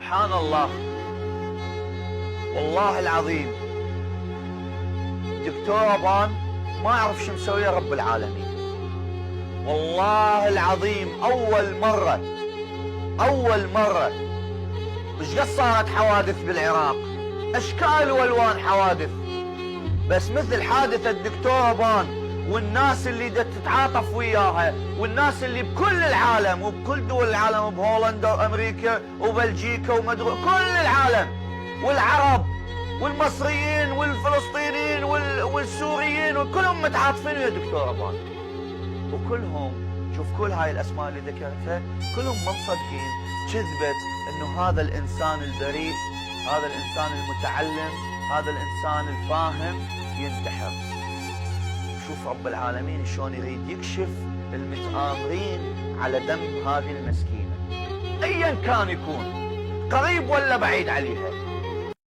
سبحان الله، والله العظيم دكتور أبان ما أعرف شو مسوي رب العالمين. والله العظيم أول مرة مش قد صارت حوادث بالعراق، أشكال وألوان حوادث، بس مثل حادثة الدكتور أبان والناس اللي تتعاطف وياها، والناس اللي بكل العالم وبكل دول العالم، بهولندا وامريكا وبلجيكا ومدري كل العالم، والعرب والمصريين والفلسطينيين والسوريين وكلهم متعاطفين ويا دكتور أبان. وكلهم شوف كل هاي الاسماء اللي ذكرتها كلهم منصدقين كذبت انه هذا الانسان البريء، هذا الانسان المتعلم، هذا الانسان الفاهم ينتحر. شوف رب العالمين شلون يريد يكشف المتآمرين على دم هذه المسكينة ايا كان يكون، قريب ولا بعيد عليها،